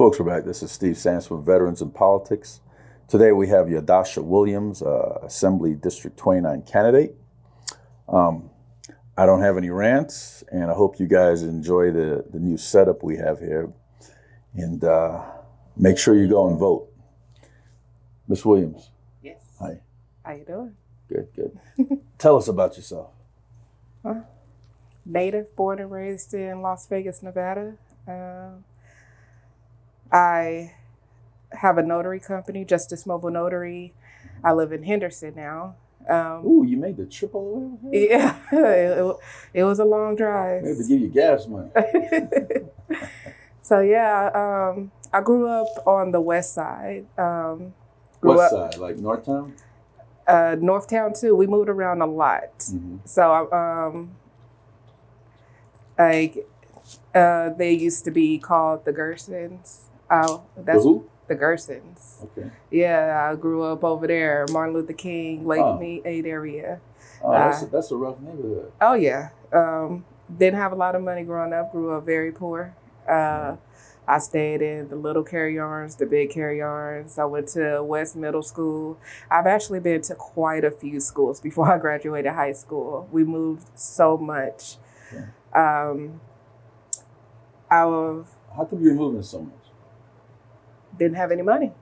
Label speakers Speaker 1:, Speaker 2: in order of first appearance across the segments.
Speaker 1: folks, we're back. This is Steve Sands from Veterans in Politics. Today we have Yadusha Williams, Assembly District 29 candidate. I don't have any rants, and I hope you guys enjoy the new setup we have here. And make sure you go and vote. Ms. Williams.
Speaker 2: Yes.
Speaker 1: Hi.
Speaker 2: How you doing?
Speaker 1: Good. Tell us about yourself.
Speaker 2: Native, born and raised in Las Vegas, Nevada. I have a notary company, Justice Mobile Notary. I live in Henderson now.
Speaker 1: Ooh, you made the trip all the way over here?
Speaker 2: Yeah, it was a long drive.
Speaker 1: Maybe give you gas money.
Speaker 2: So yeah, I grew up on the west side.
Speaker 1: West side, like Northtown?
Speaker 2: Northtown too. We moved around a lot. Mm-hmm. So they used to be called the Gersons. That's
Speaker 1: who?
Speaker 2: The Gersons.
Speaker 1: Okay.
Speaker 2: Yeah, I grew up over there, Martin Luther King, Lake Mead area.
Speaker 1: Oh, that's a rough neighborhood.
Speaker 2: Oh yeah. Didn't have a lot of money growing up. Grew up very poor. I stayed in the little carry-ons, the big carry-ons. I went to West Middle School. I've actually been to quite a few schools before I graduated high school. We moved so much. Okay.
Speaker 1: How come you're moving so much?
Speaker 2: Didn't have any money.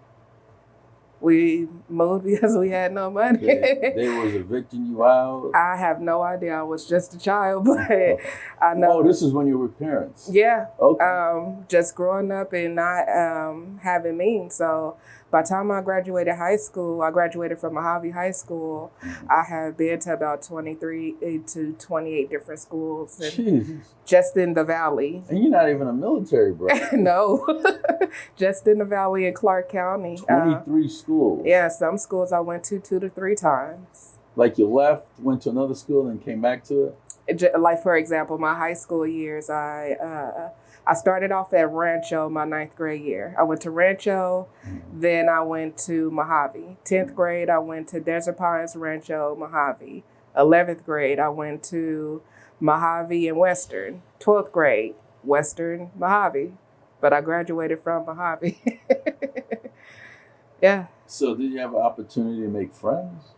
Speaker 2: We moved because we had no money.
Speaker 1: They was evicting you out?
Speaker 2: I have no idea. I was just a child, but I know.
Speaker 1: Oh, this is when you were parents?
Speaker 2: Yeah.
Speaker 1: Okay.
Speaker 2: Just growing up and not having means. So by the time I graduated high school, I graduated from Mojave High School. Mm-hmm. I have been to about 23 to 28 different schools. And just in the Valley.
Speaker 1: And you're not even a military brat.
Speaker 2: No. Just in the Valley in Clark County.
Speaker 1: 23 schools.
Speaker 2: Yeah, some schools I went to 2 to 3 times.
Speaker 1: Like you left, went to another school, and came back to it?
Speaker 2: Like, for example, my high school years, I started off at Rancho my 9th grade year. I went to Rancho, then I went to Mojave. 10th grade, I went to Desert Pines, Rancho, Mojave. 11th grade, I went to Mojave and Western. 12th grade, Western, Mojave. But I graduated from Mojave. Yeah.
Speaker 1: So did you have an opportunity to make friends?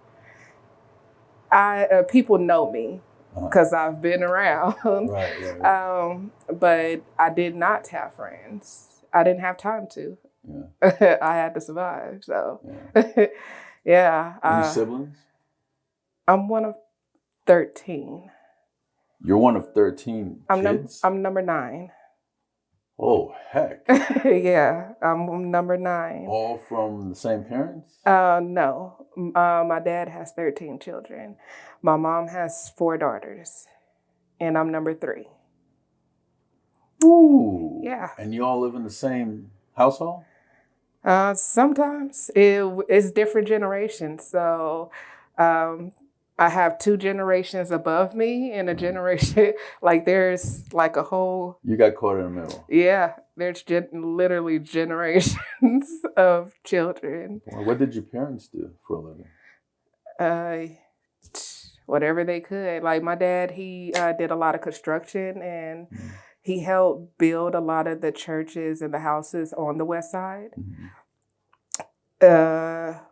Speaker 2: People know me because I've been around.
Speaker 1: Right.
Speaker 2: But I did not have friends. I didn't have time to. Yeah. I had to survive. So, yeah.
Speaker 1: Any siblings?
Speaker 2: I'm one of 13.
Speaker 1: You're one of 13 kids?
Speaker 2: I'm number 9.
Speaker 1: Oh, heck.
Speaker 2: Yeah, I'm number 9.
Speaker 1: All from the same parents?
Speaker 2: No. My dad has 13 children. My mom has 4 daughters. And I'm number 3.
Speaker 1: Ooh.
Speaker 2: Yeah.
Speaker 1: And you all live in the same household?
Speaker 2: Sometimes. It's different generations. So I have 2 generations above me and a generation, like there's like a whole...
Speaker 1: You got caught in the middle.
Speaker 2: Yeah, there's literally generations of children.
Speaker 1: Well, what did your parents do for a living?
Speaker 2: Whatever they could. Like my dad, he did a lot of construction and he helped build a lot of the churches and the houses on the west side. Mm-hmm.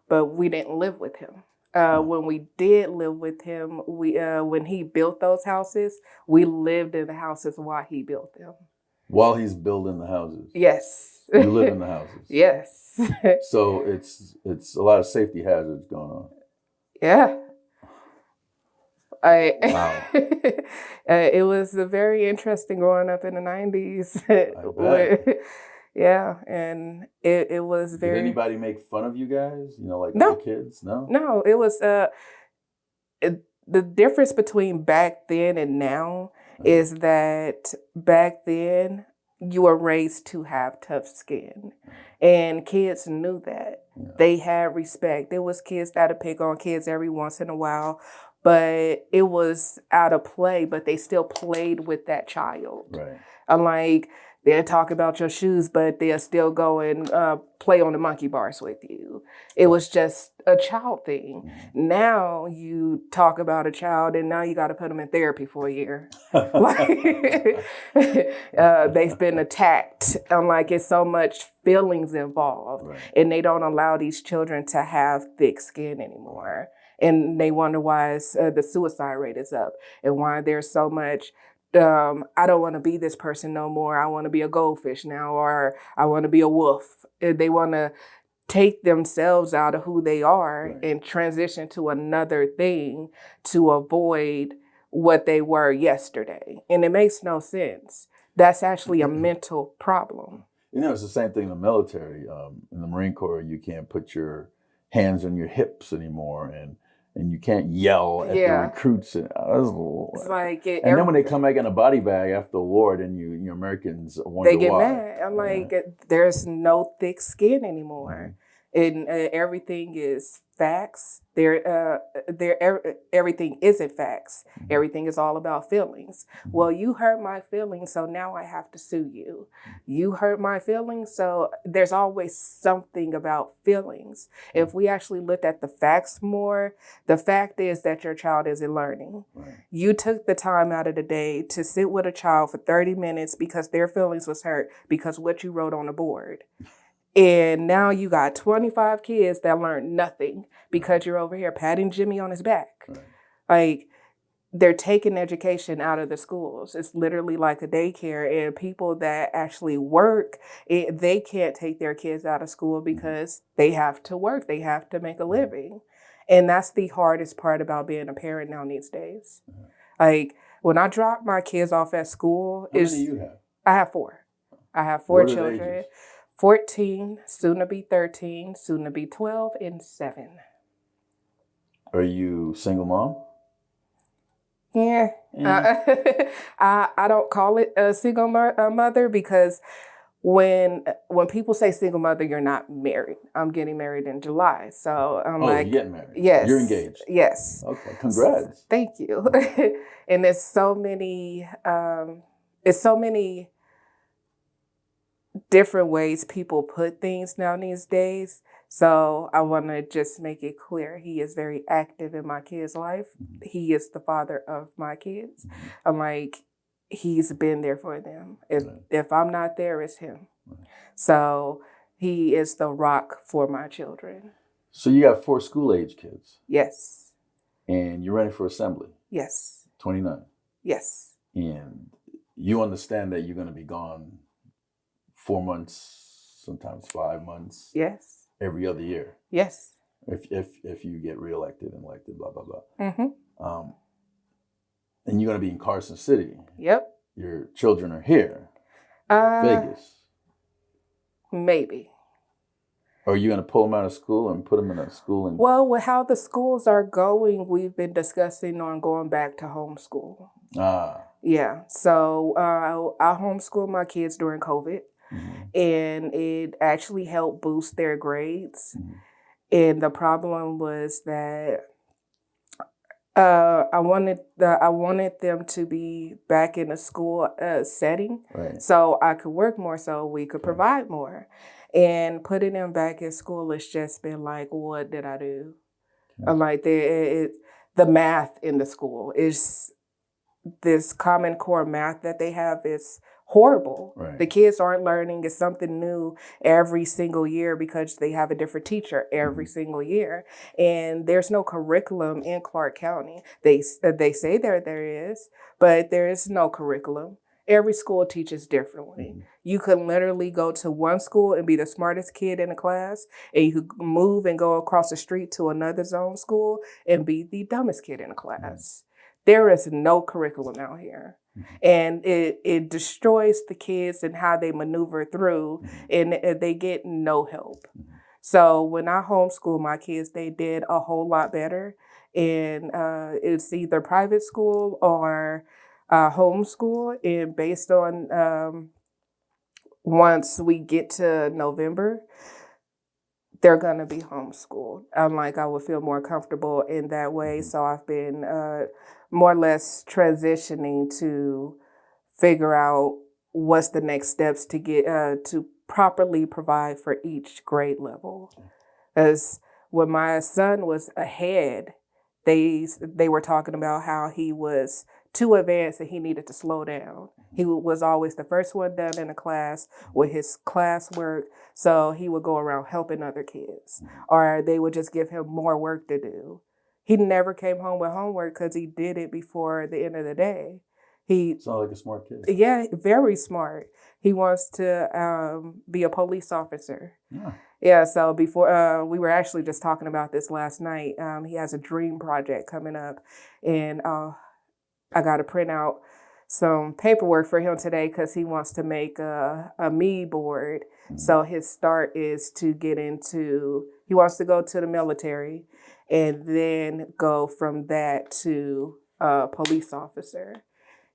Speaker 2: But we didn't live with him. When we did live with him, when he built those houses, we lived in the houses while he built them.
Speaker 1: While he's building the houses? Yes. You live in the houses?
Speaker 2: Yes.
Speaker 1: So it's a lot of safety hazards going on.
Speaker 2: Yeah.
Speaker 1: Wow.
Speaker 2: It was very interesting growing up in the 90s.
Speaker 1: I bet.
Speaker 2: Yeah, and it was very...
Speaker 1: Did anybody make fun of you guys? You know, like
Speaker 2: no.
Speaker 1: other kids? No?
Speaker 2: No, it was... the difference between back then and now is that back then you were raised to have tough skin. And kids knew that. Yeah. They had respect. There was kids that would pick on kids every once in a while, but it was out of play, but they still played with that child.
Speaker 1: Right.
Speaker 2: Unlike... They'll talk about your shoes, but they'll still go and play on the monkey bars with you. It was just a child thing. Now you talk about a child and now you got to put them in therapy for a year. Like, they've been attacked. I'm like, it's so much feelings involved,
Speaker 1: Right.
Speaker 2: and they don't allow these children to have thick skin anymore. And they wonder why the suicide rate is up and why there's so much. I don't want to be this person no more. I want to be a goldfish now, or I want to be a wolf. They want to take themselves out of who they are
Speaker 1: Right.
Speaker 2: and transition to another thing to avoid what they were yesterday. And it makes no sense. That's actually a mental problem.
Speaker 1: You know, it's the same thing in the military. In the Marine Corps, you can't put your hands on your hips anymore, and you can't yell at the recruits. And,
Speaker 2: it's like
Speaker 1: and then when they come back in a body bag after a war, then you Americans wonder
Speaker 2: they get
Speaker 1: why.
Speaker 2: mad. I'm like, there's no thick skin anymore, and everything is facts. Everything isn't facts. Everything is all about feelings. Well, you hurt my feelings, so now I have to sue you. You hurt my feelings, so there's always something about feelings. If we actually looked at the facts more, the fact is that your child isn't learning.
Speaker 1: Right.
Speaker 2: You took the time out of the day to sit with a child for 30 minutes because their feelings was hurt because what you wrote on the board. And now you got 25 kids that learned nothing because you're over here patting Jimmy on his back.
Speaker 1: Right.
Speaker 2: Like, they're taking education out of the schools. It's literally like a daycare, and people that actually work, they can't take their kids out of school because they have to work. They have to make a living. And that's the hardest part about being a parent now these days. Like, when I drop my kids off at school,
Speaker 1: How many do you have?
Speaker 2: I have 4. I have 4
Speaker 1: What are the
Speaker 2: children.
Speaker 1: ages?
Speaker 2: 14, soon to be 13, soon to be 12, and 7.
Speaker 1: Are you single mom?
Speaker 2: Yeah. I don't call it a single mother because when people say single mother, you're not married. I'm getting married in July. So I'm
Speaker 1: you're getting married.
Speaker 2: Yes.
Speaker 1: You're engaged.
Speaker 2: Yes.
Speaker 1: Okay, congrats.
Speaker 2: Thank you. And there's so many different ways people put things now these days. So I want to just make it clear. He is very active in my kids' life. He is the father of my kids. I'm like, he's been there for them. If I'm not there, it's him. So he is the rock for my children.
Speaker 1: So you got 4 school-age kids.
Speaker 2: Yes.
Speaker 1: And you're ready for assembly.
Speaker 2: Yes.
Speaker 1: 29.
Speaker 2: Yes.
Speaker 1: And you understand that you're going to be gone 4 months, sometimes 5 months.
Speaker 2: Yes.
Speaker 1: Every other year.
Speaker 2: Yes.
Speaker 1: If you get reelected and elected, blah, blah, blah.
Speaker 2: Mm-hmm.
Speaker 1: And you're going to be in Carson City.
Speaker 2: Yep.
Speaker 1: Your children are here. Vegas.
Speaker 2: Maybe.
Speaker 1: Or are you going to pull them out of school and put them in a school?
Speaker 2: Well, with how the schools are going, we've been discussing on going back to homeschool. Yeah. So I homeschooled my kids during COVID. And it actually helped boost their grades. And the problem was that I wanted them to be back in a school setting,
Speaker 1: right,
Speaker 2: so I could work more, so we could provide more. And putting them back in school has just been like, what did I do? I'm like, the math in the school is this Common Core math that they have is horrible.
Speaker 1: Right.
Speaker 2: The kids aren't learning. It's something new every single year because they have a different teacher every single year. And there's no curriculum in Clark County. They say there is, but there is no curriculum. Every school teaches differently. You can literally go to one school and be the smartest kid in the class, and you could move and go across the street to another zone school and be the dumbest kid in the class. There is no curriculum out here. And it destroys the kids and how they maneuver through, and they get no help. So when I homeschool my kids, they did a whole lot better. And it's either private school or homeschool. And based on once we get to November, they're going to be homeschooled. I'm like, I would feel more comfortable in that way. So I've been more or less transitioning to figure out what's the next steps to get to properly provide for each grade level. As when my son was ahead, they were talking about how he was too advanced and he needed to slow down. He was always the first one done in the class with his classwork, so he would go around helping other kids, or they would just give him more work to do. He never came home with homework because he did it before the end of the day. He
Speaker 1: Sounds like a smart kid.
Speaker 2: Yeah, very smart. He wants to be a police officer.
Speaker 1: Yeah.
Speaker 2: Yeah, so before we were actually just talking about this last night. He has a dream project coming up, and I got to print out some paperwork for him today because he wants to make a me board. So his start is to he wants to go to the military and then go from that to police officer.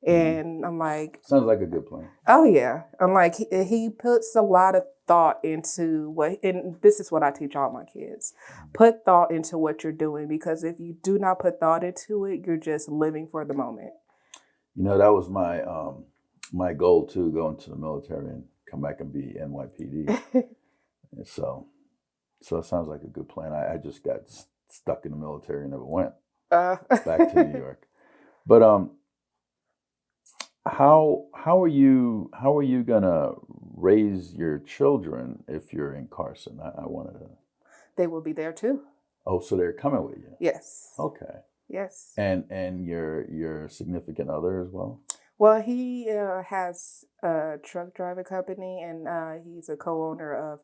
Speaker 2: And I'm like,
Speaker 1: sounds like a good plan.
Speaker 2: Oh yeah. I'm like, he puts a lot of thought into and this is what I teach all my kids. Put thought into what you're doing, because if you do not put thought into it, you're just living for the moment.
Speaker 1: You know, that was my my goal too, going to the military and come back and be NYPD. And so it sounds like a good plan. I just got stuck in the military and never went back to New York. But how are you gonna raise your children if you're in Carson? I wanted to.
Speaker 2: They will be there too.
Speaker 1: Oh, so they're coming with you?
Speaker 2: Yes.
Speaker 1: Okay.
Speaker 2: Yes.
Speaker 1: And your significant other as well?
Speaker 2: Well, he has a truck driving company, and he's a co-owner of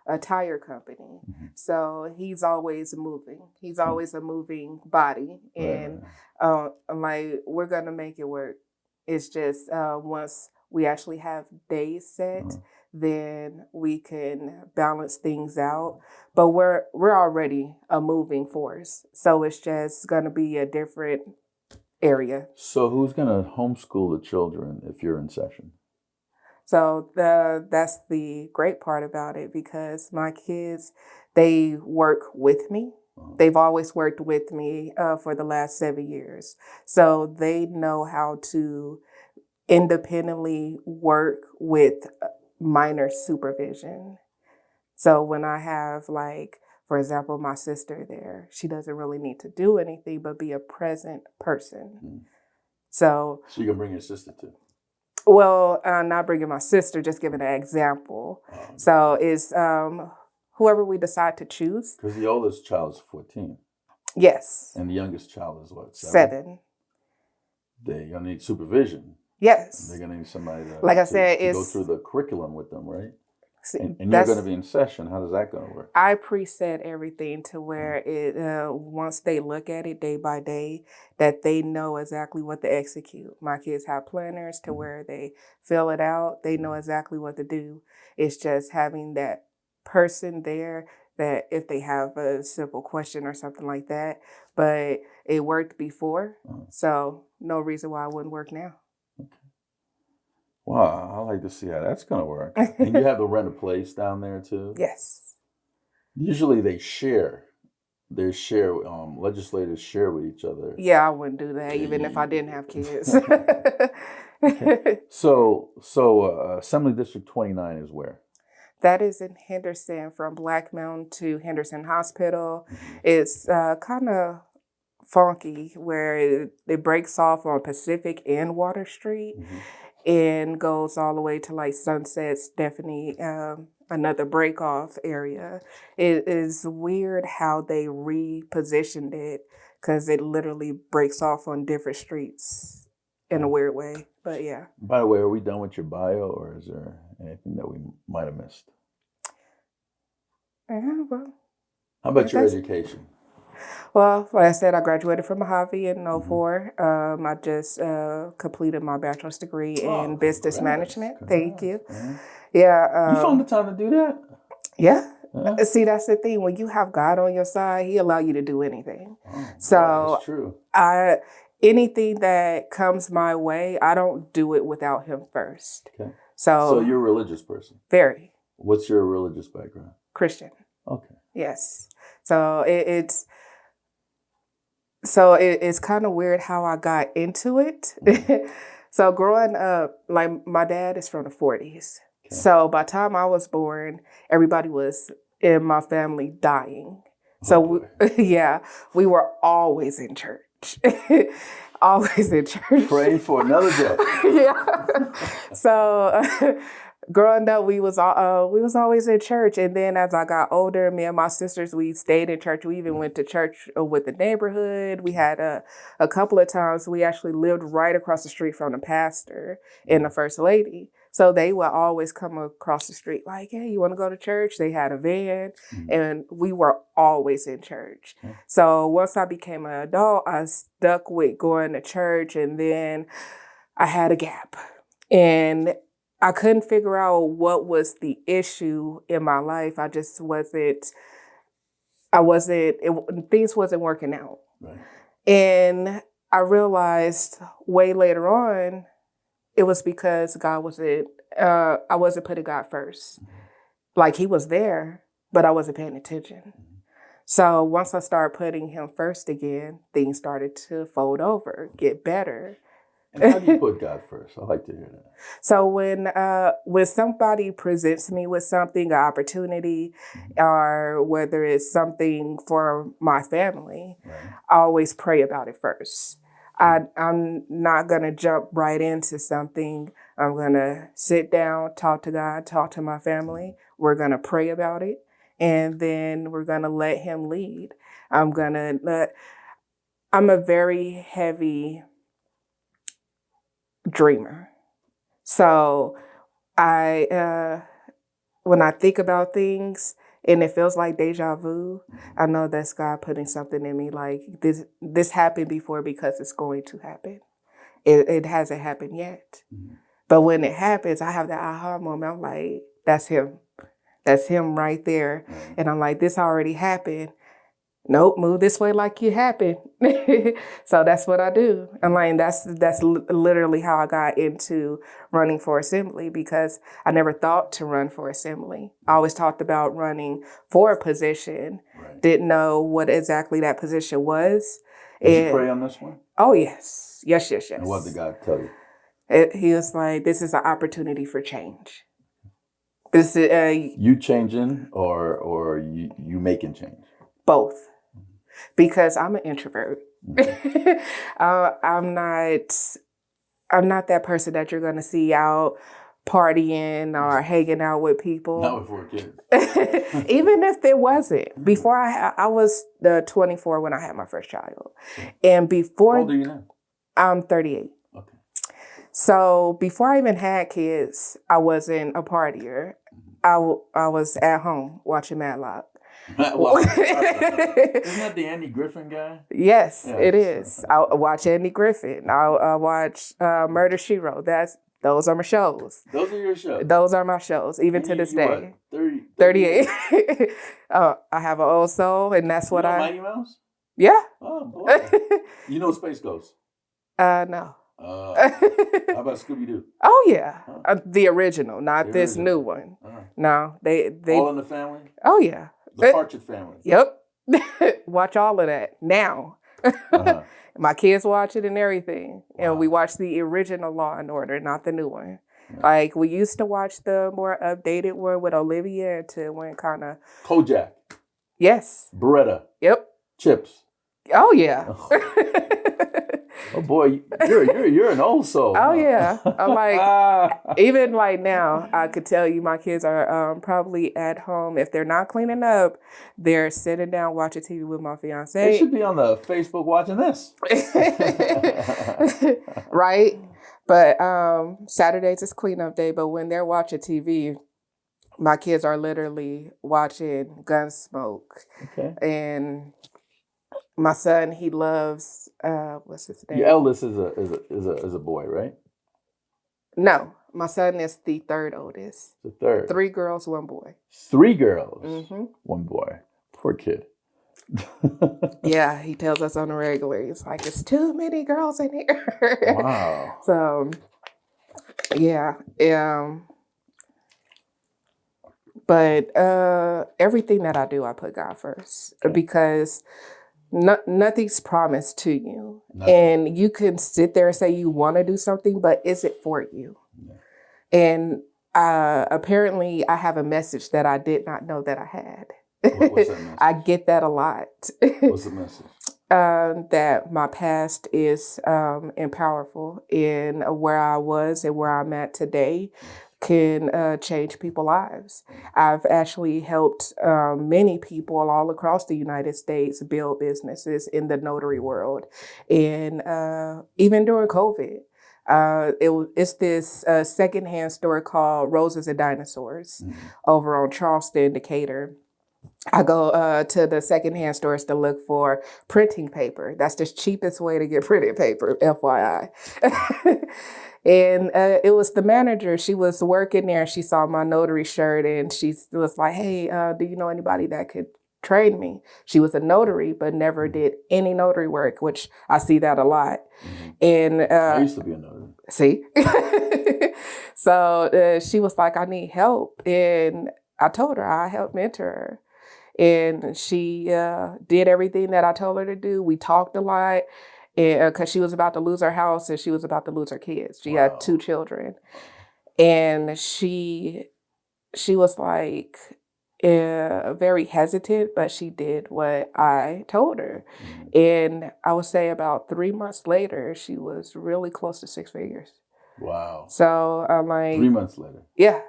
Speaker 2: a tire company. Mm-hmm. So he's always moving. He's always a moving body, and I'm like, we're gonna make it work. It's just once we actually have days set, then we can balance things out. But we're already a moving force, so it's just gonna be a different area.
Speaker 1: So who's gonna homeschool the children if you're in session?
Speaker 2: So that's the great part about it, because my kids, they work with me. They've always worked with me for the last 7 years. So they know how to independently work with minor supervision. So when I have, like, for example, my sister there, she doesn't really need to do anything but be a present person. So
Speaker 1: you can bring your sister too?
Speaker 2: Well, not bringing my sister, just giving an example. So it's whoever we decide to choose.
Speaker 1: Because the oldest child is 14.
Speaker 2: Yes.
Speaker 1: And the youngest child is what,
Speaker 2: 7?
Speaker 1: They're going to need supervision.
Speaker 2: Yes.
Speaker 1: And they're going to need somebody to,
Speaker 2: like I said,
Speaker 1: to go through the curriculum with them, right? And you're going to be in session. How does that going to work?
Speaker 2: I preset everything to where it once they look at it day by day, that they know exactly what to execute. My kids have planners to where they fill it out. They know exactly what to do. It's just having that person there that if they have a simple question or something like that. But it worked before, so no reason why it wouldn't work now.
Speaker 1: Wow, I like to see how that's going to work. And you have to rent a place down there too?
Speaker 2: Yes.
Speaker 1: Usually they share. Legislators share with each other.
Speaker 2: Yeah, I wouldn't do that even if I didn't have kids.
Speaker 1: So Assembly District 29 is where?
Speaker 2: That is in Henderson, from Black Mountain to Henderson Hospital. It's kind of funky where it breaks off on Pacific and Water Street. And goes all the way to like Sunset, Stephanie, another break off area. It is weird how they repositioned it, because it literally breaks off on different streets in a weird way. But yeah.
Speaker 1: By the way, are we done with your bio, or is there anything that we might have missed?
Speaker 2: Well,
Speaker 1: how about your education?
Speaker 2: Well, like I said, I graduated from Mojave in 2004. I just completed my bachelor's degree in business management. Thank you. Yeah.
Speaker 1: You found the time to do that?
Speaker 2: Yeah. See, that's the thing. When you have God on your side, He allows you to do anything. So
Speaker 1: that's true.
Speaker 2: Anything that comes my way, I don't do it without Him first.
Speaker 1: Okay.
Speaker 2: So
Speaker 1: you're a religious person?
Speaker 2: Very.
Speaker 1: What's your religious background?
Speaker 2: Christian.
Speaker 1: Okay.
Speaker 2: Yes. So it's kind of weird how I got into it. So growing up, like, my dad is from the 40s. Okay. So by the time I was born, everybody was in my family dying. So, yeah, we were always in church. Always in church.
Speaker 1: Praying for another day.
Speaker 2: Yeah. So, growing up, we was always in church. And then as I got older, me and my sisters, we stayed in church. We even went to church with the neighborhood. We had a couple of times we actually lived right across the street from the pastor and the first lady. So they would always come across the street like, hey, you want to go to church? They had a van, and we were always in church. So once I became an adult, I stuck with going to church, and then I had a gap. And I couldn't figure out what was the issue in my life. I just things wasn't working out.
Speaker 1: Right.
Speaker 2: And I realized way later on, it was because I wasn't putting God first. Like he was there, but I wasn't paying attention. So once I started putting him first again, things started to fold over, get better.
Speaker 1: And how do you put God first? I like to hear that.
Speaker 2: So when somebody presents me with something, an opportunity, or whether it's something for my family, I always pray about it first. I'm not going to jump right into something. I'm going to sit down, talk to God, talk to my family. We're going to pray about it, and then we're going to let him lead. I'm a very heavy dreamer. So when I think about things and it feels like deja vu, I know that's God putting something in me like this happened before because it's going to happen. It hasn't happened yet. But when it happens, I have that aha moment. I'm like, that's him. That's him right there. And I'm like, this already happened. Nope, move this way like it happened. So that's what I do. I'm like, that's literally how I got into running for assembly, because I never thought to run for assembly. I always talked about running for a position, didn't know what exactly that position was.
Speaker 1: Did you pray on this one?
Speaker 2: Oh, yes. Yes.
Speaker 1: And what did God tell you?
Speaker 2: He was like, this is an opportunity for change. This is
Speaker 1: you changing or you making change?
Speaker 2: Both. Because I'm an introvert. I'm not that person that you're going to see out partying or hanging out with people.
Speaker 1: Not with 4 kids.
Speaker 2: Even if there wasn't. Before I was 24 when I had my first child. And before...
Speaker 1: How old are you now?
Speaker 2: I'm 38.
Speaker 1: Okay.
Speaker 2: So before I even had kids, I wasn't a partier. I was at home watching Matlock.
Speaker 1: Isn't that the Andy Griffin guy?
Speaker 2: Yes, yeah, it is. I watch Andy Griffin. I watch Murder, She Wrote. Those are my shows.
Speaker 1: Those are your shows?
Speaker 2: Those are my shows, even to this day.
Speaker 1: What,
Speaker 2: 38. I have an old soul, and that's what I...
Speaker 1: Mighty Mouse?
Speaker 2: Yeah.
Speaker 1: Oh, boy. You know Space Ghost?
Speaker 2: No.
Speaker 1: How about Scooby-Doo?
Speaker 2: Oh, yeah. The original, not this new one. No, they...
Speaker 1: All in the Family?
Speaker 2: Oh, yeah.
Speaker 1: The Partridge Family?
Speaker 2: Yep. Watch all of that now. My kids watch it and everything. Wow. And we watch the original Law and Order, not the new one. Yeah. Like, we used to watch the more updated one with Olivia until it went kind of...
Speaker 1: Kojak?
Speaker 2: Yes.
Speaker 1: Beretta?
Speaker 2: Yep.
Speaker 1: Chips?
Speaker 2: Oh, yeah.
Speaker 1: Oh boy, you're an old soul.
Speaker 2: Oh, yeah. I'm like, even like now, I could tell you my kids are probably at home. If they're not cleaning up, they're sitting down watching TV with my fiance.
Speaker 1: They should be on the Facebook watching this.
Speaker 2: Right? But Saturdays is cleanup day. But when they're watching TV, my kids are literally watching Gunsmoke.
Speaker 1: Okay.
Speaker 2: And my son, he loves what's his name?
Speaker 1: Your eldest is a boy, right?
Speaker 2: No, my son is the third oldest.
Speaker 1: The third.
Speaker 2: 3 girls, 1 boy.
Speaker 1: 3 girls, 1 boy. Poor kid.
Speaker 2: Yeah, he tells us on the regular. He's like, it's too many girls in here.
Speaker 1: Wow.
Speaker 2: So, yeah. But everything that I do, I put God first. Okay. Because nothing's promised to you. Nothing. And you can sit there and say you want to do something, but is it for you? Yeah. And apparently I have a message that I did not know that I had.
Speaker 1: What's that message?
Speaker 2: I get that a lot.
Speaker 1: What's the message?
Speaker 2: That my past is and powerful, and where I was and where I'm at today can change people's lives. I've actually helped many people all across the United States build businesses in the notary world, and even during COVID. It's this secondhand store called Roses and Dinosaurs over on Charleston, Decatur. I go to the secondhand stores to look for printing paper. That's the cheapest way to get printed paper, FYI. And it was the manager. She was working there. She saw my notary shirt and she was like, hey, do you know anybody that could train me? She was a notary, but never did any notary work, which I see that a lot. And
Speaker 1: I used to be a notary.
Speaker 2: See? So she was like, I need help. And I told her I helped mentor her. And she did everything that I told her to do. We talked a lot because she was about to lose her house and she was about to lose her kids. She had 2 children. And she was like very hesitant, but she did what I told her. And I would say about 3 months later, she was really close to 6 figures.
Speaker 1: Wow.
Speaker 2: So I'm like...
Speaker 1: 3 months later?
Speaker 2: Yeah.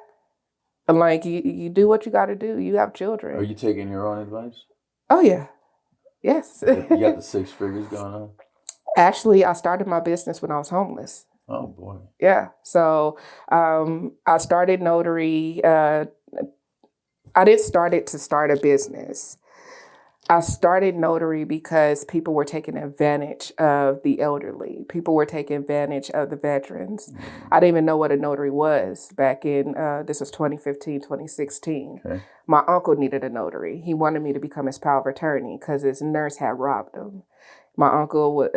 Speaker 2: I'm like, you do what you got to do. You have children.
Speaker 1: Are you taking your own advice?
Speaker 2: Oh, yeah. Yes.
Speaker 1: You got the 6 figures going on?
Speaker 2: Actually, I started my business when I was homeless.
Speaker 1: Oh, boy.
Speaker 2: Yeah. So I started notary. I didn't start it to start a business. I started notary because people were taking advantage of the elderly. People were taking advantage of the veterans. I didn't even know what a notary was back in, this was 2015, 2016. Okay. My uncle needed a notary. He wanted me to become his power of attorney because his nurse had robbed him. My uncle was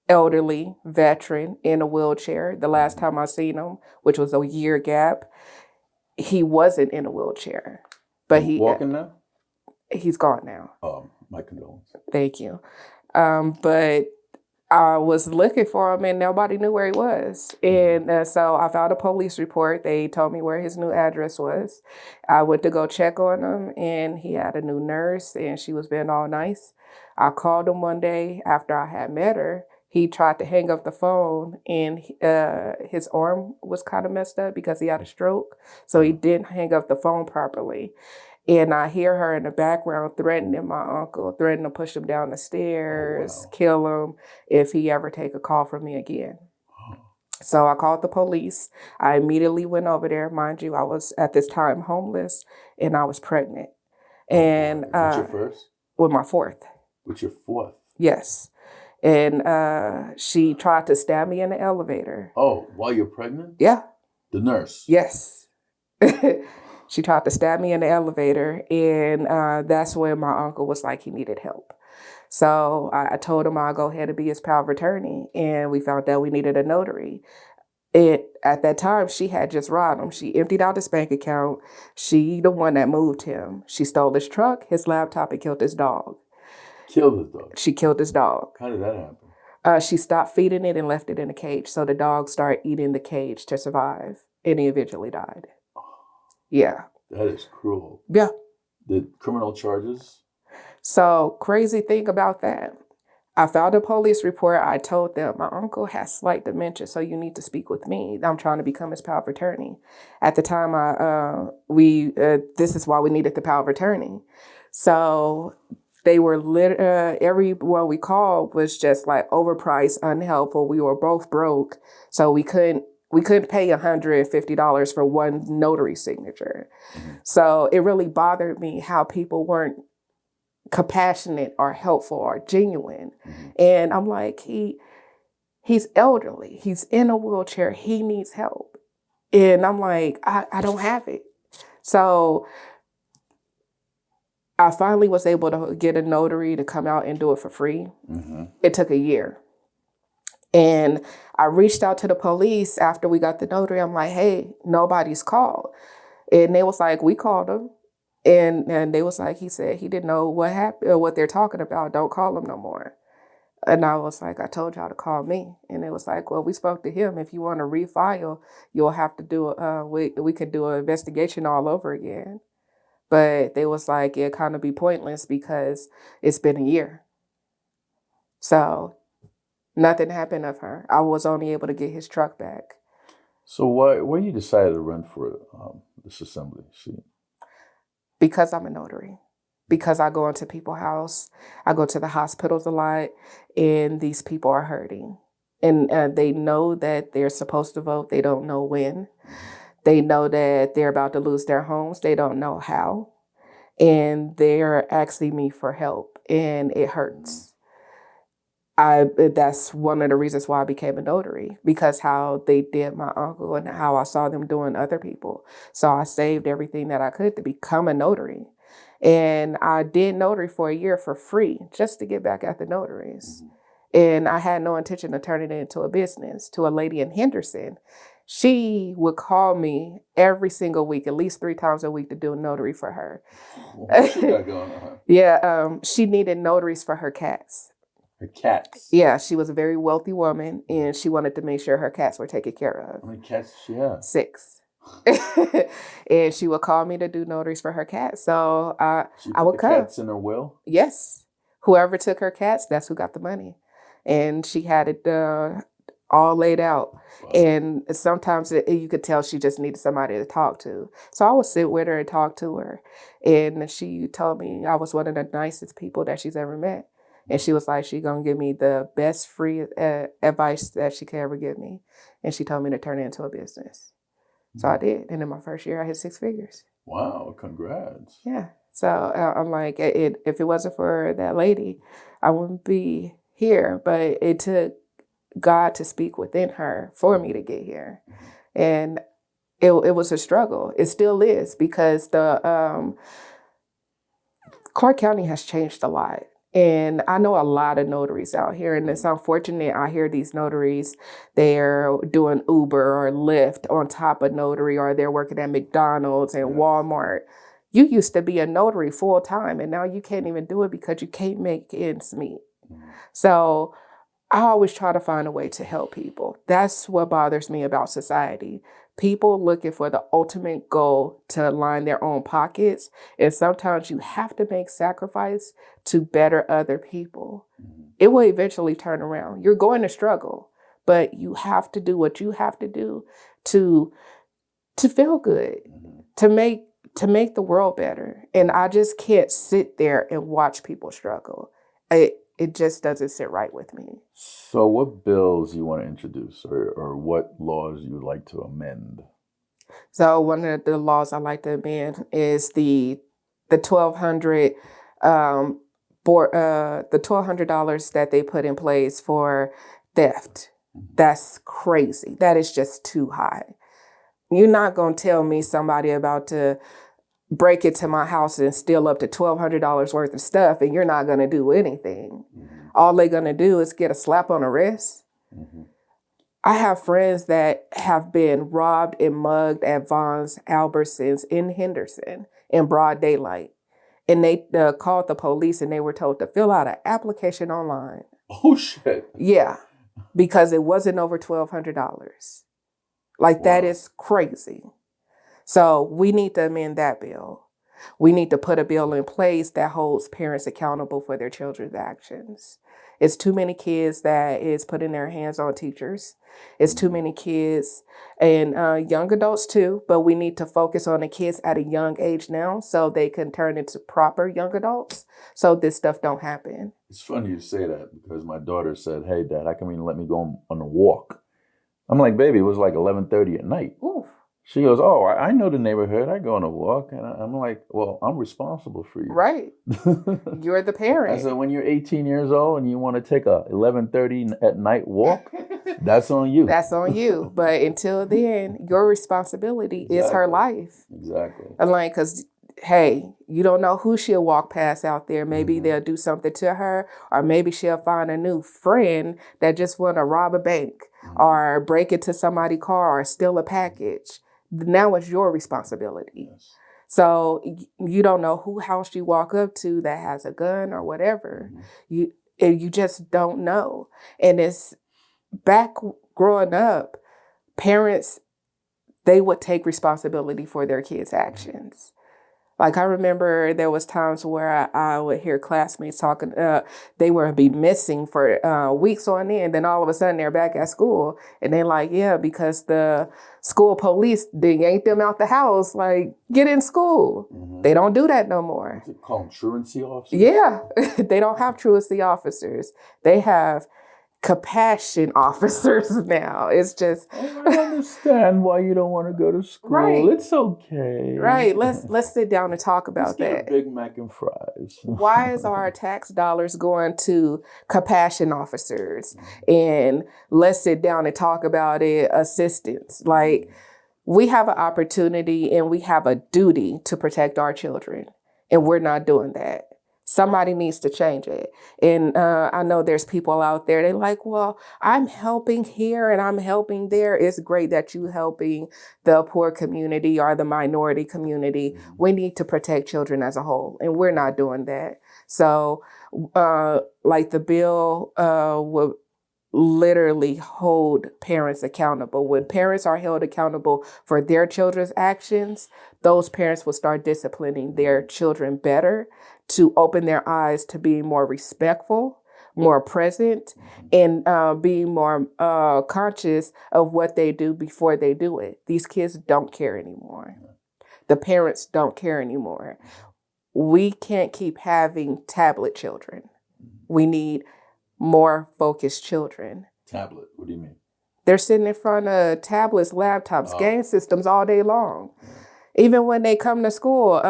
Speaker 2: elderly, veteran, in a wheelchair. The last time I seen him, which was a year gap, he wasn't in a wheelchair. But he
Speaker 1: walking now?
Speaker 2: He's gone now.
Speaker 1: My condolences.
Speaker 2: Thank you. But I was looking for him and nobody knew where he was. And so I filed a police report. They told me where his new address was. I went to go check on him and he had a new nurse and she was being all nice. I called him one day after I had met her. He tried to hang up the phone and his arm was kind of messed up because he had a stroke. So he didn't hang up the phone properly. And I hear her in the background threatening my uncle, threatening to push him down the stairs, kill him if he ever take a call from me again. So I called the police. I immediately went over there. Mind you, I was at this time homeless and I was pregnant. And
Speaker 1: what's your first?
Speaker 2: With my 4th.
Speaker 1: With your 4th?
Speaker 2: Yes. And she tried to stab me in the elevator.
Speaker 1: Oh, while you're pregnant?
Speaker 2: Yeah.
Speaker 1: The nurse?
Speaker 2: Yes. She tried to stab me in the elevator, and that's when my uncle was like he needed help. So I told him I'll go ahead and be his power of attorney, and we found out we needed a notary. At that time, she had just robbed him. She emptied out his bank account. She the one that moved him. She stole his truck, his laptop, and killed his dog.
Speaker 1: Killed his dog?
Speaker 2: She killed his dog.
Speaker 1: How did that happen?
Speaker 2: She stopped feeding it and left it in a cage. So the dog started eating the cage to survive, and he eventually died. Yeah.
Speaker 1: That is cruel.
Speaker 2: Yeah.
Speaker 1: The criminal charges?
Speaker 2: So crazy thing about that. I filed a police report. I told them my uncle has slight dementia, so you need to speak with me. I'm trying to become his power of attorney. At the time, this is why we needed the power of attorney. So they were everyone we called was just like overpriced, unhelpful. We were both broke, so we couldn't pay $150 for one notary signature. So it really bothered me how people weren't compassionate or helpful or genuine. And I'm like, he's elderly. He's in a wheelchair. He needs help. And I'm like, I don't have it. So I finally was able to get a notary to come out and do it for free. It took a year. And I reached out to the police after we got the notary. I'm like, hey, nobody's called. And they was like, we called him. And they was like, he said he didn't know what happened or what they're talking about. Don't call him no more. And I was like, I told y'all to call me. And it was like, well, we spoke to him. If you want to refile, you'll have to do, we could do an investigation all over again. But they was like, it kind of be pointless because it's been a year. So nothing happened of her. I was only able to get his truck back.
Speaker 1: So why you decided to run for this assembly seat?
Speaker 2: Because I'm a notary. Because I go into people's house. I go to the hospitals a lot, and these people are hurting. And they know that they're supposed to vote. They don't know when. They know that they're about to lose their homes. They don't know how. And they're asking me for help, and it hurts. That's one of the reasons why I became a notary, because how they did my uncle and how I saw them doing other people. So I saved everything that I could to become a notary. And I did notary for a year for free just to get back at the notaries. And I had no intention of turning it into a business. To a lady in Henderson, she would call me every single week, at least 3 times a week, to do a notary for her.
Speaker 1: What she got going on?
Speaker 2: Yeah, she needed notaries for her cats.
Speaker 1: Her cats?
Speaker 2: Yeah, she was a very wealthy woman, and she wanted to make sure her cats were taken care of.
Speaker 1: How many cats does she have?
Speaker 2: 6. And she would call me to do notaries for her cats. So
Speaker 1: She
Speaker 2: I would
Speaker 1: put the
Speaker 2: come.
Speaker 1: cats in her will?
Speaker 2: Yes. Whoever took her cats, that's who got the money. And she had it all laid out.
Speaker 1: Wow.
Speaker 2: And sometimes you could tell she just needed somebody to talk to. So I would sit with her and talk to her. And she told me I was one of the nicest people that she's ever met. And she was like, she's going to give me the best free advice that she could ever give me. And she told me to turn it into a business. So I did. And in my first year, I hit 6 figures.
Speaker 1: Wow, congrats.
Speaker 2: Yeah. So I'm like, if it wasn't for that lady, I wouldn't be here. But it took God to speak within her for me to get here. And it was a struggle. It still is, because the Clark County has changed a lot. And I know a lot of notaries out here, and it's unfortunate. I hear these notaries, they're doing Uber or Lyft on top of notary, or they're working at McDonald's and Walmart. You used to be a notary full time, and now you can't even do it because you can't make ends meet. So I always try to find a way to help people. That's what bothers me about society. People looking for the ultimate goal to line their own pockets. And sometimes you have to make sacrifice to better other people. It will eventually turn around. You're going to struggle, but you have to do what you have to do to feel good, to make the world better. And I just can't sit there and watch people struggle. It just doesn't sit right with me.
Speaker 1: So what bills you want to introduce, or what laws you would like to amend? So
Speaker 2: one of the laws I like to amend is the $1,200 the $1,200 that they put in place for theft. That's crazy. That is just too high. You're not going to tell me somebody about to break into my house and steal up to $1,200 worth of stuff, and you're not going to do anything. All they're going to do is get a slap on the wrist. I have friends that have been robbed and mugged at Vaughn's Albertsons in Henderson in broad daylight. And they called the police, and they were told to fill out an application online.
Speaker 1: Oh, shit.
Speaker 2: Yeah, because it wasn't over $1,200. Like, wow. That is crazy. So we need to amend that bill. We need to put a bill in place that holds parents accountable for their children's actions. It's too many kids that is putting their hands on teachers. It's too many kids, and young adults too, but we need to focus on the kids at a young age now so they can turn into proper young adults so this stuff don't happen.
Speaker 1: It's funny you say that, because my daughter said, "Hey, Dad, how come you let me go on a walk?" I'm like, "Baby, it was like 11:30 at night." Oof. She goes, "Oh, I know the neighborhood. I go on a walk." And I'm like, "Well, I'm responsible for you."
Speaker 2: Right. You're the parent.
Speaker 1: I said, when you're 18 years old and you want to take a 11:30 at night walk, that's on you.
Speaker 2: That's on you. But until then, your responsibility is her life.
Speaker 1: Exactly.
Speaker 2: And like, because, hey, you don't know who she'll walk past out there. Maybe they'll do something to her, or maybe she'll find a new friend that just want to rob a bank or break into somebody's car or steal a package. Now it's your responsibility. Yes. So you don't know who house you walk up to that has a gun or whatever. You just don't know. And it's back growing up, parents, they would take responsibility for their kids' actions. Like I remember there was times where I would hear classmates talking, they would be missing for weeks on end. Then all of a sudden they're back at school and they're like, yeah, because the school police, they yanked them out the house, like get in school. They don't do that no more.
Speaker 1: What's it called? Truancy officers?
Speaker 2: Yeah, they don't have truancy officers. They have compassion officers now. It's just
Speaker 1: I understand why you don't want to go to school.
Speaker 2: Right.
Speaker 1: It's okay.
Speaker 2: right. Let's sit down and talk about
Speaker 1: Let's get
Speaker 2: that.
Speaker 1: a Big Mac and fries.
Speaker 2: Why is our tax dollars going to compassion officers? And let's sit down and talk about it, assistance. Like we have an opportunity and we have a duty to protect our children, and we're not doing that. Somebody needs to change it. And I know there's people out there, they're like, well, I'm helping here and I'm helping there. It's great that you helping the poor community or the minority community. We need to protect children as a whole, and we're not doing that. So like the bill will literally hold parents accountable. When parents are held accountable for their children's actions, those parents will start disciplining their children better, to open their eyes to being more respectful, more present, and being more conscious of what they do before they do it. These kids don't care anymore. The parents don't care anymore. We can't keep having tablet children. We need more focused children.
Speaker 1: Tablet? What do you mean?
Speaker 2: They're sitting in front of tablets, laptops, game systems all day long. Even when they come to school,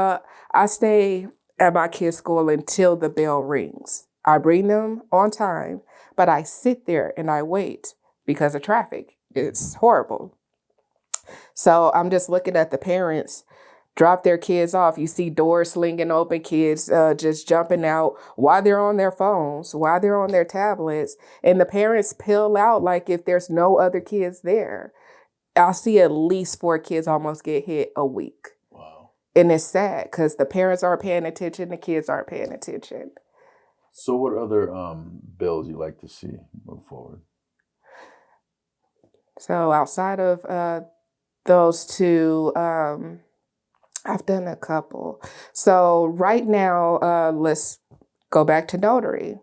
Speaker 2: I stay at my kids' school until the bell rings. I bring them on time, but I sit there and I wait because of traffic. It's horrible. So I'm just looking at the parents drop their kids off. You see doors slinging open, kids just jumping out while they're on their phones, while they're on their tablets, and the parents peel out like if there's no other kids there. I'll see at least 4 kids almost get hit a week.
Speaker 1: Wow.
Speaker 2: And it's sad because the parents aren't paying attention, the kids aren't paying attention.
Speaker 1: So what other bills you like to see move forward?
Speaker 2: So outside of those two, I've done a couple. So right now, let's go back to notary.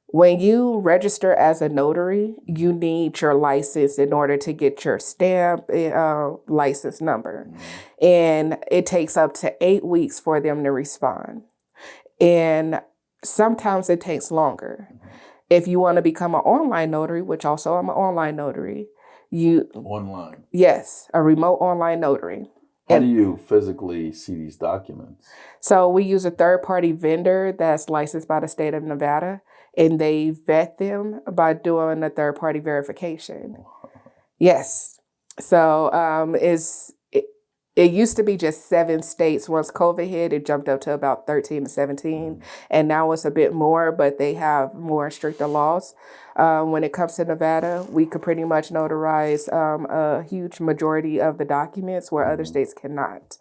Speaker 2: When you register as a notary, you need your license in order to get your stamp license number. And it takes up to 8 weeks for them to respond. And sometimes it takes longer. If you want to become an online notary, which also I'm an online notary,
Speaker 1: Online?
Speaker 2: Yes, a remote online notary.
Speaker 1: How do you physically see these documents?
Speaker 2: So we use a third-party vendor that's licensed by the state of Nevada, and they vet them by doing a third-party verification. Yes. So it used to be just 7 states. Once COVID hit, it jumped up to about 13 to 17, and now it's a bit more, but they have more stricter laws. When it comes to Nevada, we could pretty much notarize a huge majority of the documents where other states cannot.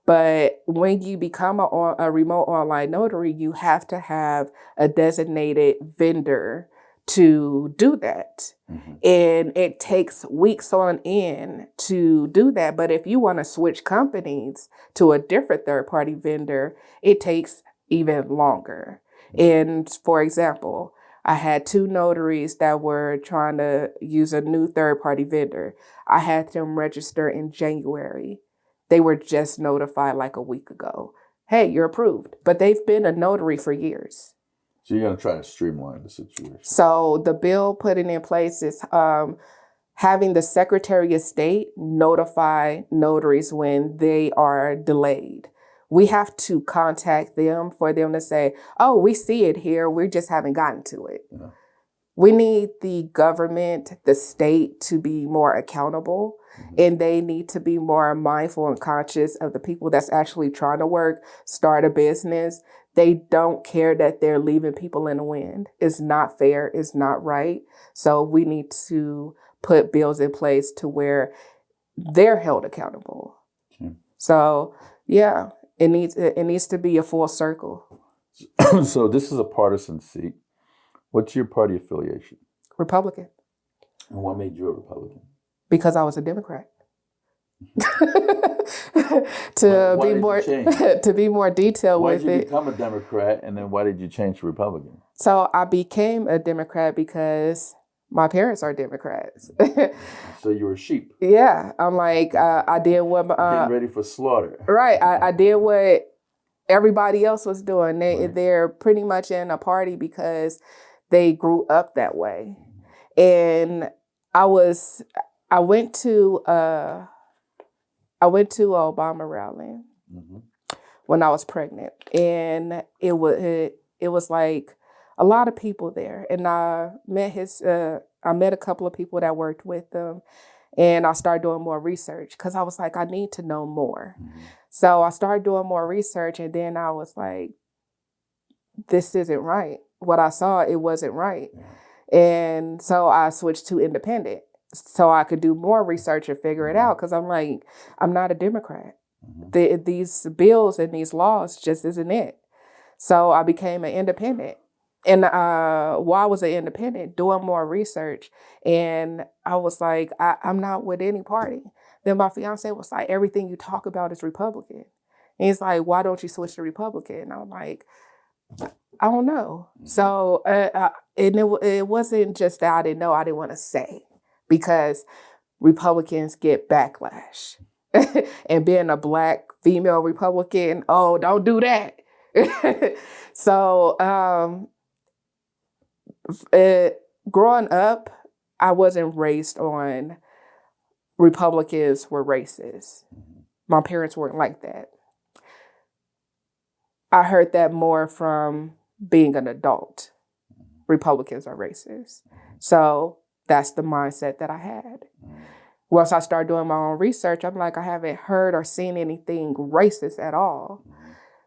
Speaker 2: But when you become a remote online notary, you have to have a designated vendor to do that. And it takes weeks on end to do that. But if you want to switch companies to a different third-party vendor, it takes even longer. And for example, I had 2 notaries that were trying to use a new third-party vendor. I had them register in January. They were just notified like a week ago. Hey, you're approved. But they've been a notary for years.
Speaker 1: So you're going to try to streamline the situation.
Speaker 2: So the bill putting in place is having the Secretary of State notify notaries when they are delayed. We have to contact them for them to say, oh, we see it here. We just haven't gotten to it. Yeah. We need the government, the state to be more accountable, and they need to be more mindful and conscious of the people that's actually trying to work, start a business. They don't care that they're leaving people in the wind. It's not fair. It's not right. So we need to put bills in place to where they're held accountable. So, yeah, it needs to be a full circle.
Speaker 1: So this is a partisan seat. What's your party affiliation?
Speaker 2: Republican.
Speaker 1: And what made you a Republican?
Speaker 2: Because I was a Democrat. to
Speaker 1: Why
Speaker 2: be
Speaker 1: did
Speaker 2: more
Speaker 1: you change?
Speaker 2: to be more detailed
Speaker 1: Why
Speaker 2: with
Speaker 1: did you
Speaker 2: it.
Speaker 1: become a Democrat, and then why did you change to Republican?
Speaker 2: So I became a Democrat because my parents are Democrats.
Speaker 1: So you were sheep,
Speaker 2: Yeah, I'm like I did what
Speaker 1: getting ready for slaughter.
Speaker 2: right. I did what everybody else was doing.
Speaker 1: Right.
Speaker 2: They're pretty much in a party because they grew up that way. And I was I went to a Obama rally
Speaker 1: Mhm.
Speaker 2: when I was pregnant, and it was like a lot of people there, and I met a couple of people that worked with them, and I started doing more research because I was like, I need to know more.
Speaker 1: Mhm.
Speaker 2: So I started doing more research, and then I was like, this isn't right. What I saw, it wasn't right. And so I switched to independent so I could do more research and figure it out because I'm like, I'm not a Democrat. These bills and these laws just isn't it. So I became an independent. And while I was an independent, doing more research, and I was like, I'm not with any party. Then my fiance was like, everything you talk about is Republican. And he's like, why don't you switch to Republican? And I'm like, I don't know. So it wasn't just that I didn't know, I didn't want to say because Republicans get backlash. And being a Black female Republican, oh, don't do that. So growing up, I wasn't raised on Republicans were racist. My parents weren't like that. I heard that more from being an adult. Republicans are racist. So that's the mindset that I had. Once I started doing my own research, I'm like, I haven't heard or seen anything racist at all.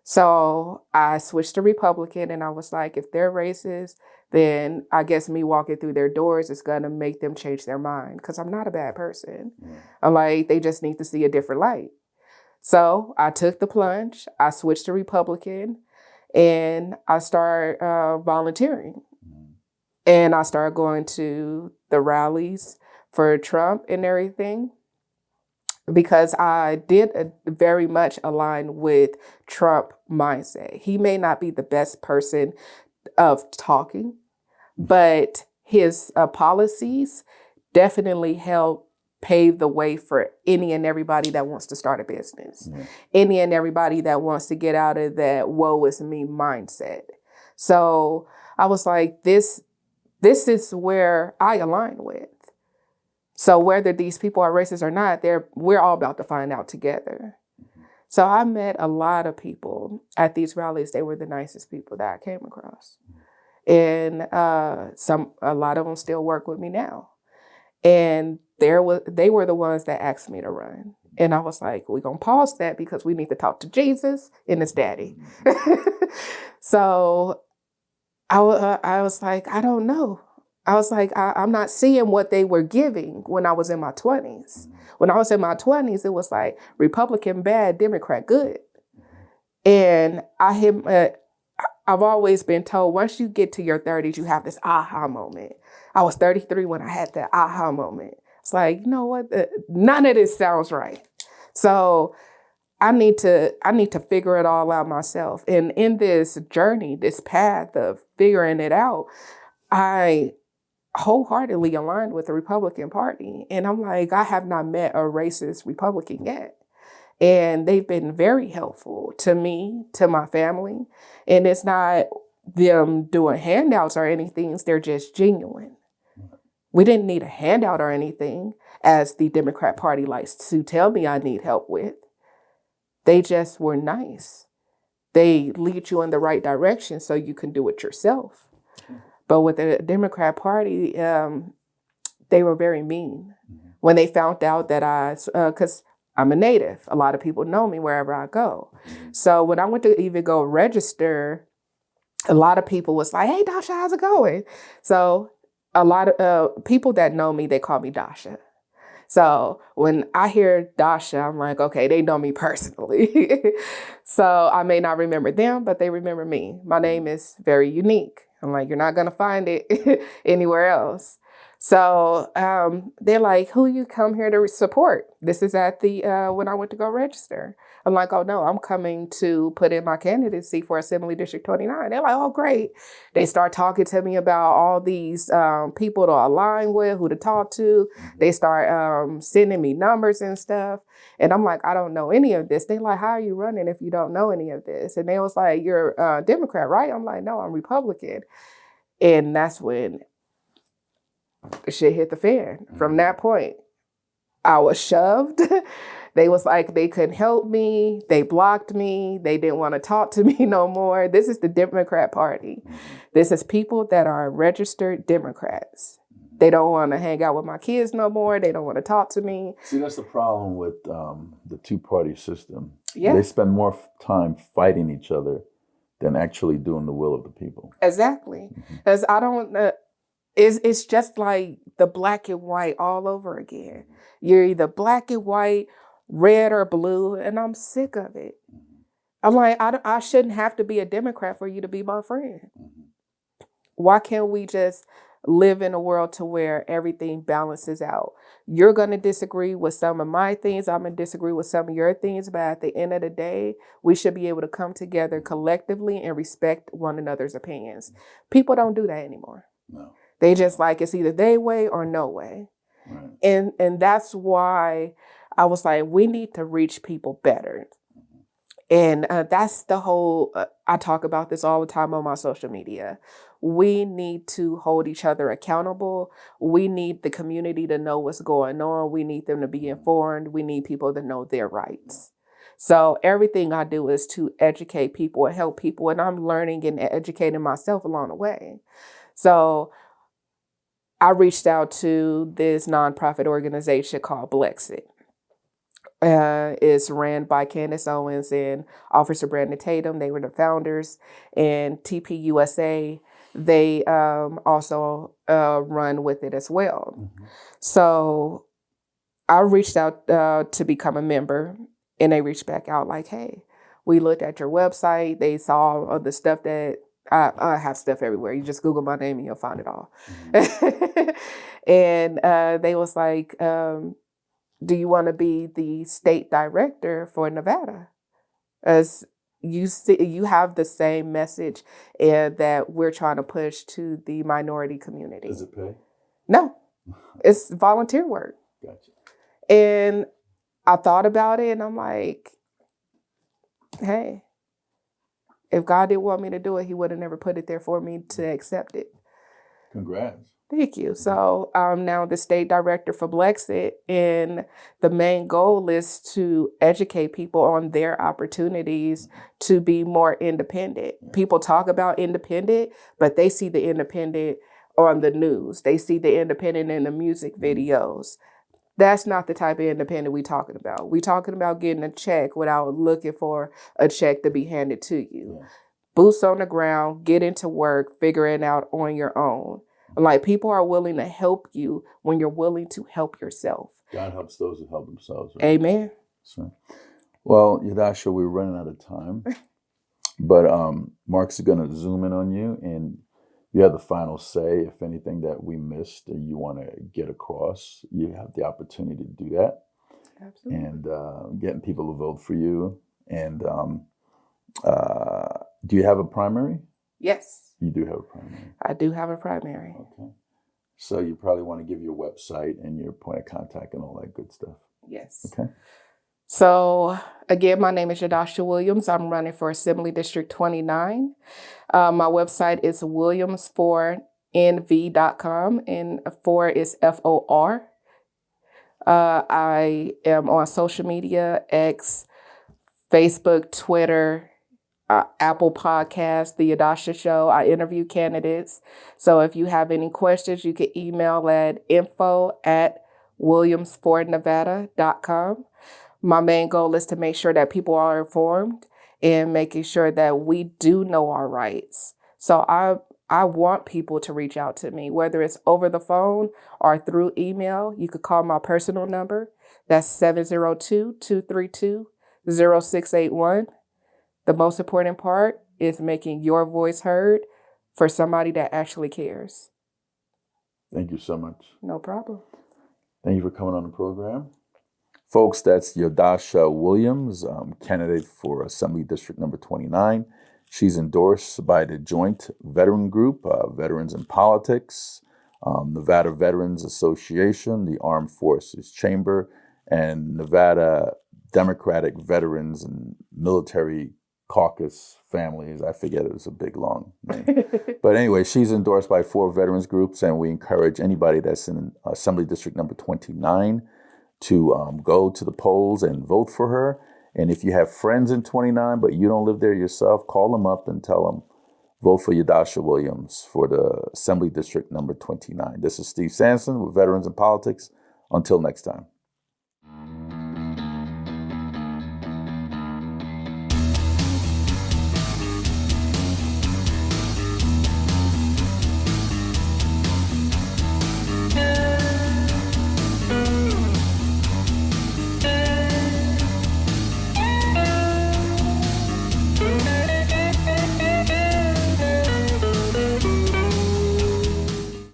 Speaker 2: So I switched to Republican, and I was like, if they're racist, then I guess me walking through their doors is going to make them change their mind because I'm not a bad person. I'm like, they just need to see a different light. So I took the plunge. I switched to Republican, and I started volunteering. And I started going to the rallies for Trump and everything because I did very much align with Trump mindset. He may not be the best person of talking, but his policies definitely help pave the way for any and everybody that wants to start a business, any and everybody that wants to get out of that woe is me mindset. So I was like, this is where I align with. So whether these people are racist or not, we're all about to find out together. So I met a lot of people at these rallies. They were the nicest people that I came across. And a lot of them still work with me now. And they were the ones that asked me to run. And I was like, we're going to pause that because we need to talk to Jesus and his daddy. So I was like, I don't know. I was like, I'm not seeing what they were giving when I was in my 20s. When I was in my 20s, it was like Republican bad, Democrat good. And I've always been told once you get to your 30s, you have this aha moment. I was 33 when I had that aha moment. It's like, you know what? None of this sounds right. So I need to figure it all out myself. And in this journey, this path of figuring it out, I wholeheartedly aligned with the Republican Party. And I'm like, I have not met a racist Republican yet. And they've been very helpful to me, to my family. And it's not them doing handouts or anything, they're just genuine. We didn't need a handout or anything, as the Democrat Party likes to tell me I need help with. They just were nice. They lead you in the right direction so you can do it yourself. But with the Democrat Party, they were very mean. When they found out that because I'm a native, a lot of people know me wherever I go. So when I went to even go register, a lot of people was like, hey, Dasha, how's it going? So a lot of people that know me, they call me Dasha. So when I hear Dasha, I'm like, okay, they know me personally. So I may not remember them, but they remember me. My name is very unique. I'm like, you're not going to find it anywhere else. So they're like, who you come here to support? This is at the when I went to go register. I'm like, oh no, I'm coming to put in my candidacy for Assembly District 29. They're like, oh great. They start talking to me about all these people to align with, who to talk to. They start sending me numbers and stuff. And I'm like, I don't know any of this. They like, how are you running if you don't know any of this? And they was like, you're a Democrat, right? I'm like, no, I'm Republican. And that's when shit hit the fan. From that point, I was shoved. They was like, they couldn't help me. They blocked me. They didn't want to talk to me no more. This is the Democrat Party. This is people that are registered Democrats. They don't want to hang out with my kids no more. They don't want to talk to me.
Speaker 1: See, that's the problem with the two-party system.
Speaker 2: Yeah.
Speaker 1: They spend more time fighting each other than actually doing the will of the people.
Speaker 2: Exactly. Because I don't... It's just like the black and white all over again. You're either black and white, red or blue, and I'm sick of it. I'm like, I shouldn't have to be a Democrat for you to be my friend. Why can't we just live in a world to where everything balances out? You're going to disagree with some of my things. I'm going to disagree with some of your things. But at the end of the day, we should be able to come together collectively and respect one another's opinions. People don't do that anymore.
Speaker 1: No.
Speaker 2: They just like, it's either they way or no way. Right. And that's why I was like, we need to reach people better. And that's the whole, I talk about this all the time on my social media. We need to hold each other accountable. We need the community to know what's going on. We need them to be informed. We need people to know their rights. So everything I do is to educate people and help people. And I'm learning and educating myself along the way. So I reached out to this nonprofit organization called Blexit. It's ran by Candace Owens and Officer Brandon Tatum. They were the founders. And TPUSA, they also run with it as well. So I reached out to become a member, and they reached back out like, hey, we looked at your website. They saw all the stuff that I have stuff everywhere. You just Google my name and you'll find it all. And they was like, do you want to be the state director for Nevada? As you see, you have the same message that we're trying to push to the minority community.
Speaker 1: Does it pay?
Speaker 2: No, it's volunteer work.
Speaker 1: Gotcha.
Speaker 2: And I thought about it and I'm like, hey, if God didn't want me to do it, he would have never put it there for me to accept it.
Speaker 1: Congrats.
Speaker 2: Thank you. So I'm now the state director for Blexit, and the main goal is to educate people on their opportunities to be more independent. People talk about independent, but they see the independent on the news. They see the independent in the music videos. That's not the type of independent we're talking about. We're talking about getting a check without looking for a check to be handed to you. Yes. Boots on the ground, get into work, figure it out on your own. Like, people are willing to help you when you're willing to help yourself.
Speaker 1: God helps those who help themselves. Right?
Speaker 2: Amen.
Speaker 1: So, well, Yadusha, we're running out of time. But Mark's going to zoom in on you, and you have the final say. If anything that we missed and you want to get across, you have the opportunity to do that. Absolutely. And getting people to vote for you. And do you have a primary?
Speaker 2: Yes.
Speaker 1: You do have a primary.
Speaker 2: I do have a primary.
Speaker 1: Okay. So you probably want to give your website and your point of contact and all that good stuff.
Speaker 2: Yes.
Speaker 1: Okay.
Speaker 2: So again, my name is Yadusha Williams. I'm running for Assembly District 29. My website is williams4nv.com, and 4 is FOR. I am on social media, X, Facebook, Twitter, Apple Podcast, The Yadusha Show. I interview candidates. So if you have any questions, you can email at info@williams4nevada.com. My main goal is to make sure that people are informed and making sure that we do know our rights. So I want people to reach out to me, whether it's over the phone or through email. You could call my personal number. That's 702-232-0681. The most important part is making your voice heard for somebody that actually cares.
Speaker 1: Thank you so much.
Speaker 2: No problem.
Speaker 1: Thank you for coming on the program. Folks, that's Yadusha Williams, candidate for Assembly District number 29. She's endorsed by the Joint Veteran Group, Veterans in Politics, Nevada Veterans Association, the Armed Forces Chamber, and Nevada Democratic Veterans and Military Caucus Families. I forget, it's a big, long name. But anyway, she's endorsed by 4 veterans groups, and we encourage anybody that's in Assembly District number 29 to go to the polls and vote for her. And if you have friends in 29, but you don't live there yourself, call them up and tell them, vote for Yadusha Williams for the Assembly District number 29. This is Steve Sanson with Veterans in Politics. Until next time.